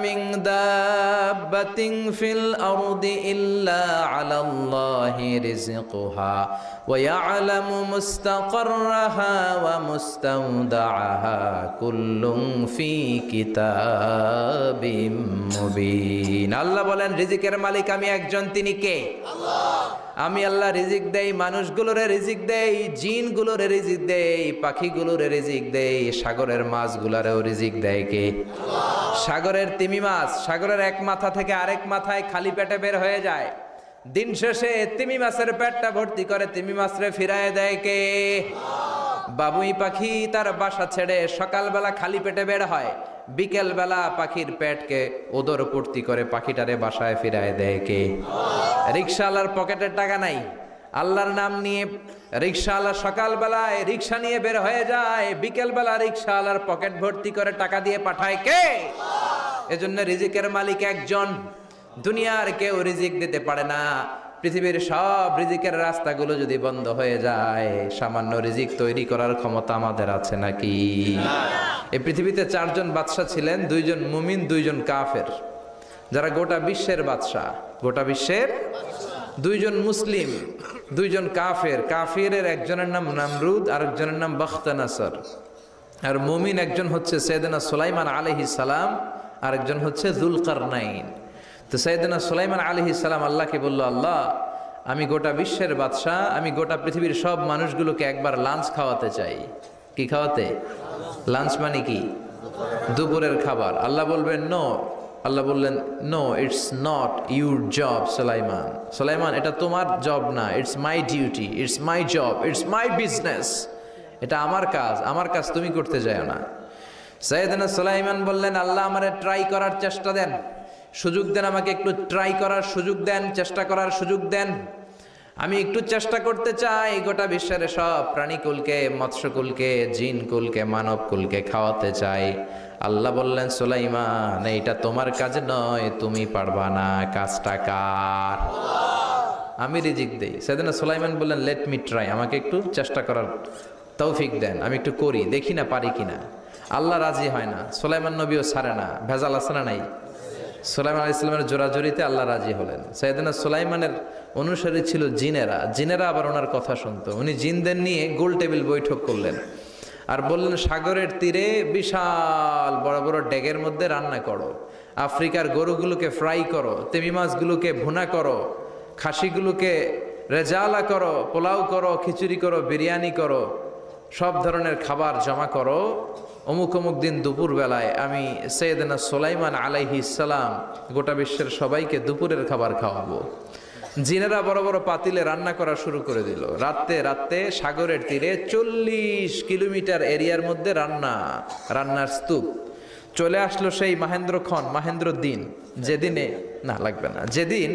মিন দাব্বাতিন feel আরদি ইল্লা আলাল্লাহি রিজকুহা ওয়া ইয়ালামু মুস্তাকাররাহা ওয়া মুস্তাওদাআহা কুল্লুন ফি কিতাবিম মুবিন। আল্লাহ বলেন রিজিকের মালিক আমি একজন, তিনি কে? আল্লাহ। আমি আল্লাহ রিজিক দেই, মানুষগুলোরে রিজিক দেই, জিনগুলোরে রিজিক দেই, পাখিগুলোরে রিজিক দেই, সাগরের মাছগুলোরেও রিজিক দেয় কে? আল্লাহ। সাগরের তিমি মাছ সাগরের এক মাথা থেকে আরেক মাথায় খালি পেটে বের হয়ে যায়, দিন শেষে তিমি মাছের পেটটা ভর্তি করে তিমি মাছরে ফিরায় দেয় কে? বাবুই পাখি তার বাসা ছেড়ে সকালবেলা খালি পেটে বের হয়, বিকেল বেলা পাখির পেটকে উদর পূর্তি করে পাখিটারে বাসায় ফিরায় দেয় কে? রিকশাওয়ালার পকেটের টাকা নাই, আল্লাহর নাম নিয়ে রিকশাওয়ালা সকালবেলায় রিকশা নিয়ে বের হয়ে যায়, বিকেল বেলা রিকশাওয়ালার পকেট ভর্তি করে টাকা দিয়ে পাঠায় কে? এজন্য রিজিকের মালিক একজন, দুনিয়ার কেউ রিজিক দিতে পারে না। পৃথিবীর সব রিজিকের রাস্তাগুলো যদি বন্ধ হয়ে যায়, সামান্য রিজিক তৈরি করার ক্ষমতা আমাদের আছে নাকি? এই পৃথিবীতে 4 জন বাদশা ছিলেন, 2 জন মুমিন, 2 জন কাফের, যারা গোটা বিশ্বের বাদশা। গোটা বিশ্বের 2 জন মুসলিম, 2 জন কাফের। কাফিরের একজনের নাম নামরুদ, আরেকজনের নাম বখতানাসর। আর মুমিন একজন হচ্ছে সাইয়েদনা সুলাইমান আলাইহিস সালাম, আরেকজন হচ্ছে যুলকারনাইন। তো সাইয়েদনা সুলাইমান আলাইহিস সালাম আল্লাহকে বলল, আল্লাহ আমি গোটা বিশ্বের বাদশা, আমি গোটা পৃথিবীর সব মানুষগুলোকে একবার লাঞ্চ খাওয়াতে চাই। কি খাওয়াতে? লাঞ্চ মানে কি? দুপুরের খাবার। আল্লাহ বলবেন নো। আল্লাহ বললেন no, it's not your job Sulaiman. Sulaiman এটা তোমার জব না, it's my duty, it's my job, it's my business. এটা আমার কাজ, আমার কাজ তুমি করতে যাও না। সাইয়েদনা সুলাইমান বললেন, আল্লাহ আমারে ট্রাই করার চেষ্টা দেন, সুযোগ দেন, আমাকে একটু ট্রাই করার সুযোগ দেন, চেষ্টা করার সুযোগ দেন। আমি একটু চেষ্টা করতে চাই গোটা বিশ্বের সব প্রাণীকুলকে, মৎস্যকুলকে, জিনকুলকে, মানবকুলকে খাওয়াতে চাই। আল্লাহ বললেন, সুলাইমান এইটা তোমার কাজ নয়, তুমি পারবা না, কাজটা কার? আমি রিজিক দেই। সাইয়েদনা সুলাইমান বললেন, লেট মি ট্রাই, আমাকে একটু চেষ্টা করার তৌফিক দেন, আমি একটু করি, দেখি না পারি কিনা। আল্লাহ রাজি হয় না, সুলাইমান নবীও ছাড়ে না। ভেজাল আছে না নাই? সুলাইমান আলাইহিস সালামের জোরাজোরিতে আল্লাহ রাজি হলেন। সাইয়েদনা সুলাইমানের অনুসারী ছিল জিনেরা, জিনেরা আবার ওনার কথা শুনতো। উনি জিনদের নিয়ে গোল টেবিল বৈঠক করলেন আর বললেন, সাগরের তীরে বিশাল বড় বড় ডেগের মধ্যে রান্না করো, আফ্রিকার গরুগুলোকে ফ্রাই করো, তিমি মাছগুলোকে ভুনা করো, খাসিগুলোকে রেজালা করো, পোলাও করো, খিচুড়ি করো, বিরিয়ানি করো, সব ধরনের খাবার জমা করো। অমুক অমুক দিন দুপুর বেলায় আমি সাইয়েদনা সুলাইমান আলাইহিস সালাম গোটা বিশ্বের সবাইকে দুপুরের খাবার খাওয়াবো। জিনেরা বড় বড় পাতিলে রান্না করা শুরু করে দিল। রাতে রাতে সাগরের তীরে 40 কিলোমিটার এরিয়ার মধ্যে রান্নার স্তূপ। চলে আসলো সেই মাহেন্দ্র দিন, যেদিনে না লাগবে না, যেদিন